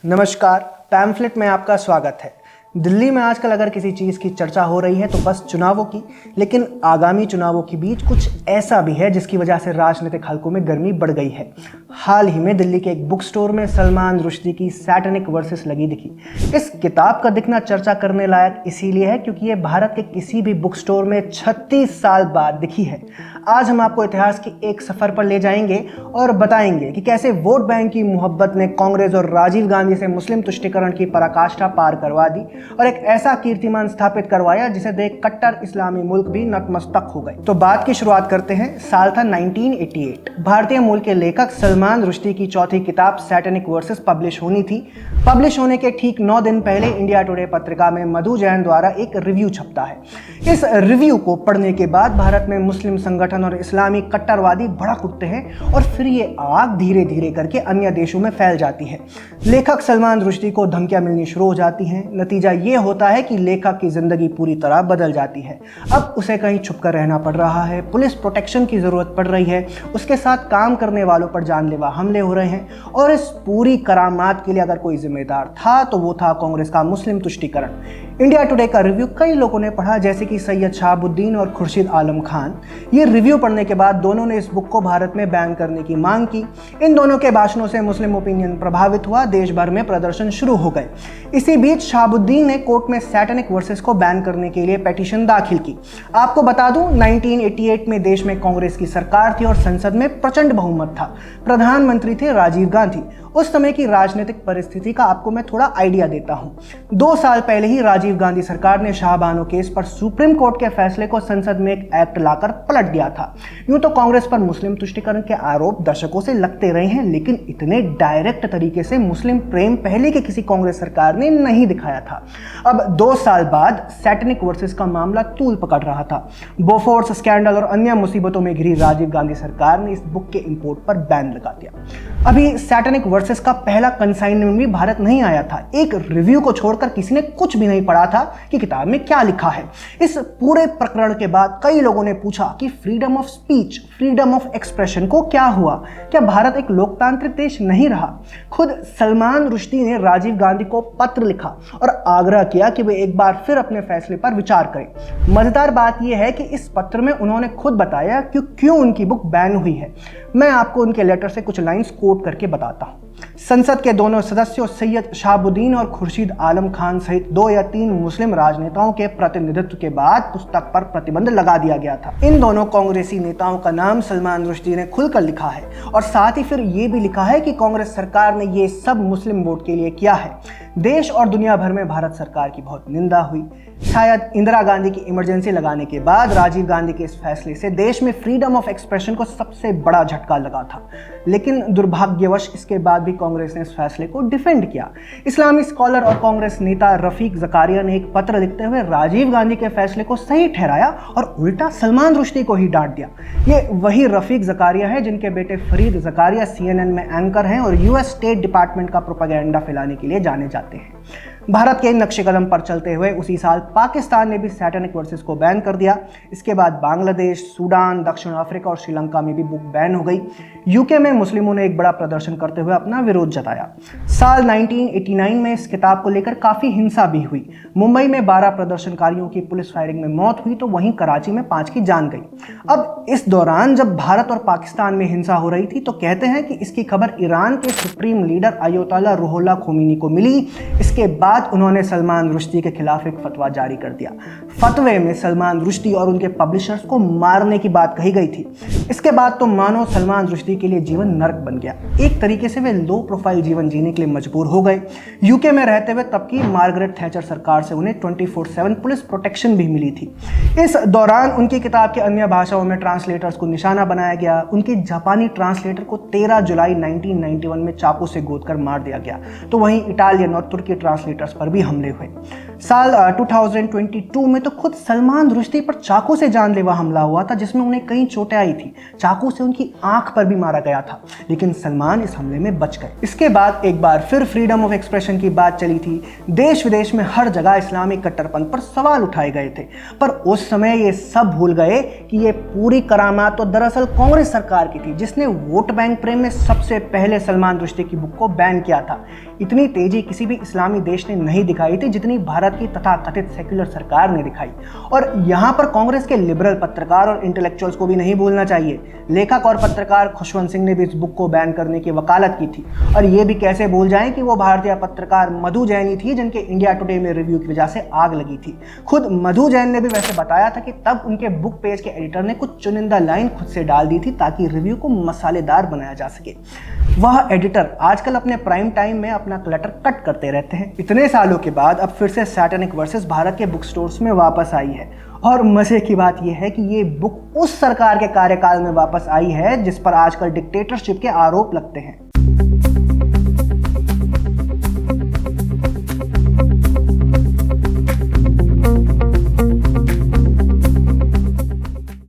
नमस्कार, पैम्फलेट में आपका स्वागत है। दिल्ली में आजकल अगर किसी चीज़ की चर्चा हो रही है तो बस चुनावों की, लेकिन आगामी चुनावों के बीच कुछ ऐसा भी है जिसकी वजह से राजनीतिक हलकों में गर्मी बढ़ गई है। हाल ही में दिल्ली के एक बुक स्टोर में सलमान रुश्दी की सैटेनिक वर्सेस लगी दिखी। इस किताब का दिखना चर्चा करने लायक इसीलिए है क्योंकि ये भारत के किसी भी बुक स्टोर में 36 साल बाद दिखी है। आज हम आपको इतिहास की एक सफ़र पर ले जाएंगे और बताएंगे कि कैसे वोट बैंक की मोहब्बत ने कांग्रेस और राजीव गांधी से मुस्लिम तुष्टीकरण की पराकाष्ठा पार करवा दी और एक ऐसा कीर्तिमान स्थापित करवाया जिसे देख कट्टर इस्लामी मुल्क भी नतमस्तक हो गए। तो बात की शुरुआत करते हैं। साल था 1988। भारतीय मूल के लेखक सलमान रुश्दी की चौथी किताब सैटेनिक वर्सेस पब्लिश होनी थी। पब्लिश होने के ठीक 9 दिन पहले इंडिया टुडे पत्रिका में मधु जैन द्वारा एक रिव्यू छपता है। इस रिव्यू को पढ़ने के बाद भारत में मुस्लिम संगठन और इस्लामी कट्टरवादी भड़क उठते हैं और फिर ये आग धीरे धीरे करके अन्य देशों में फैल जाती है। लेखक सलमान रुश्दी को धमकियां मिलनी शुरू हो जाती हैं। नतीजा ये होता है कि लेखक की जिंदगी पूरी तरह बदल जाती है। अब उसे कहीं छुपकर रहना पड़ रहा है, पुलिस प्रोटेक्शन की जरूरत पड़ रही है, उसके साथ काम करने वालों पर जानलेवा हमले हो रहे हैं और इस पूरी करामात के लिए अगर कोई जिम्मेदार था तो वो था कांग्रेस का मुस्लिम तुष्टीकरण। इंडिया टुडे का रिव्यू कई लोगों ने पढ़ा, जैसे कि सैयद शहाबुद्दीन और खुर्शीद आलम खान। ये रिव्यू पढ़ने के बाद दोनों ने इस बुक को भारत में बैन करने की मांग की। इन दोनों के भाषणों से मुस्लिम ओपिनियन प्रभावित हुआ, देश भर में प्रदर्शन शुरू हो गए। इसी बीच शहाबुद्दीन ने कोर्ट में सैटेनिक वर्सेस को बैन करने के लिए पिटीशन दाखिल की। आपको बता दूं, 1988 में देश में कांग्रेस की सरकार थी और संसद में प्रचंड बहुमत था। प्रधानमंत्री थे राजीव गांधी। उस समय की राजनीतिक परिस्थिति का आपको मैं थोड़ा आइडिया देता हूं। 2 साल पहले ही राजीव गांधी सरकार ने शाहबानो केस पर सुप्रीम कोर्ट के फैसले को संसद में एक एक्ट लाकर पलट दिया था। यूं तो कांग्रेस पर मुस्लिम तुष्टीकरण के आरोप दशकों से लगते रहे हैं, लेकिन इतने डायरेक्ट तरीके से मुस्लिम प्रेम पहले की किसी कांग्रेस सरकार ने नहीं दिखाया था। अब 2 साल बाद सैटेनिक वर्सेस का मामला तूल पकड़ रहा था। बोफोर्स स्कैंडल और अन्य मुसीबतों में घिरी राजीव गांधी सरकार ने इस बुक के इंपोर्ट पर बैन लगा दिया। अभी सैटेनिक वर्सेस का पहला कंसाइनमेंट भी भारत नहीं आया था। एक रिव्यू को छोड़कर किसी ने कुछ भी नहीं पढ़ा था कि किताब में क्या लिखा है। इस पूरे प्रकरण के बाद कई लोगों ने पूछा कि freedom of speech, freedom of expression को क्या हुआ? क्या भारत एक लोकतांत्रिक देश नहीं रहा? खुद सलमान रुश्दी ने राजीव गांधी को पत्र लिखा और आग्रह किया कि वे एक बार फिर अपने फैसले पर विचार करें। मजेदार बात यह है कि इस पत्र में उन्होंने खुद बताया कि क्यों उनकी बुक बैन हुई है। मैं आपको उनके लेटर से कुछ लाइंस कोट करके बताता हूं। संसद के दोनों सदस्यों सैयद शहाबुद्दीन और खुर्शीद आलम खान सहित 2 या 3 मुस्लिम राजनेताओं के प्रतिनिधित्व के बाद पुस्तक पर प्रतिबंध लगा दिया गया था। इन दोनों कांग्रेसी नेताओं का नाम सलमान रुश्दी ने खुलकर लिखा है और साथ ही फिर ये भी लिखा है कि कांग्रेस सरकार ने ये सब मुस्लिम वोट के लिए किया है। देश और दुनिया भर में भारत सरकार की बहुत निंदा हुई। शायद इंदिरा गांधी की इमरजेंसी लगाने के बाद राजीव गांधी के इस फैसले से देश में फ्रीडम ऑफ एक्सप्रेशन को सबसे बड़ा झटका लगा था, लेकिन दुर्भाग्यवश इसके बाद भी कांग्रेस ने इस फैसले को डिफेंड किया। इस्लामी स्कॉलर और कांग्रेस नेता रफीक जकारिया ने एक पत्र लिखते हुए राजीव गांधी के फैसले को सही ठहराया और उल्टा सलमान रुश्दी को ही डांट दिया। ये वही रफीक जकारिया है जिनके बेटे फरीद जकारिया CNN में एंकर हैं और US स्टेट डिपार्टमेंट का प्रोपेगेंडा फैलाने के लिए जाने जाते हैं। भारत के नक्शे कदम पर चलते हुए उसी साल पाकिस्तान ने भी सैटेनिक वर्सेस को बैन कर दिया। इसके बाद बांग्लादेश, सूडान, दक्षिण अफ्रीका और श्रीलंका में भी बुक बैन हो गई। यूके में मुस्लिमों ने एक बड़ा प्रदर्शन करते हुए अपना विरोध जताया। साल 1989 में इस किताब को लेकर काफ़ी हिंसा भी हुई। मुंबई में 12 प्रदर्शनकारियों की पुलिस फायरिंग में मौत हुई तो वहीं कराची में 5 की जान गई। अब इस दौरान जब भारत और पाकिस्तान में हिंसा हो रही थी तो कहते हैं कि इसकी खबर ईरान के सुप्रीम लीडर अयतोल्ला रूहुल्लाह खोमेनी को मिली। इसके बाद उन्होंने सलमान रुश्दी के खिलाफ एक फतवा जारी कर दिया। फतवे में सलमान रुश्दी और उनके पब्लिशर्स को मारने की बात कही गई थी। इसके बाद तो मानो सलमान रुश्दी के लिए जीवन नरक बन गया। एक तरीके से वे लो प्रोफाइल जीवन जीने के लिए मजबूर हो गए। यूके में रहते हुए तब की मार्गरेट थैचर सरकार से उन्हें 24/7 पुलिस प्रोटेक्शन भी मिली थी। इस दौरान उनकी किताब के अन्य भाषाओं में ट्रांसलेटर्स को निशाना बनाया गया। उनके जापानी ट्रांसलेटर को 13 जुलाई 1991 में चाकू से गोदकर मार दिया गया, तो वहीं इटालियन और तुर्की ट्रांसलेटर्स पर भी हमले हुए। साल 2022 में तो खुद सलमान रुश्दी पर चाकू से जानलेवा हमला हुआ था, जिसमें उन्हें कई चोटें आई थी। चाकू से उनकी आंख पर भी मारा गया था, लेकिन सलमान इस हमले में बच गए। इसके बाद एक बार फिर फ्रीडम ऑफ एक्सप्रेशन की बात चली थी। देश विदेश में हर जगह इस्लामिक कट्टरपंथ पर सवाल उठाए गए थे, पर उस समय ये सब भूल गए कि ये पूरी करामात तो दरअसल कांग्रेस सरकार की थी, जिसने वोट बैंक प्रेम में सबसे पहले सलमान रुश्दी की बुक को बैन किया था। इतनी तेजी किसी भी इस्लामी देश ने नहीं दिखाई थी जितनी भारत की तथाकथित सेक्युलर सरकार ने दिखाई। और यहाँ पर कांग्रेस के लिबरल पत्रकार और इंटेलेक्चुअल्स को भी नहीं भूलना चाहिए। लेखक और पत्रकार खुशवंत सिंह ने भी इस बुक को बैन करने की वकालत की थी। और ये भी कैसे भूल जाएं कि वो भारतीय पत्रकार मधु जैन ही थी जिनके इंडिया टुडे में रिव्यू की वजह से आग लगी थी। खुद मधु जैन ने भी वैसे बताया था कि तब उनके बुक पेज के एडिटर ने कुछ चुनिंदा लाइन खुद से डाल दी थी ताकि रिव्यू को मसालेदार बनाया जा सके। वह एडिटर आजकल अपने प्राइम टाइम में अपना क्लटर कट करते रहते हैं। इतने सालों के बाद अब फिर से सैटेनिक वर्सेस भारत के बुक स्टोर्स में वापस आई है। और मजे की बात यह है कि ये बुक उस सरकार के कार्यकाल में वापस आई है जिस पर आजकल डिक्टेटरशिप के आरोप लगते हैं।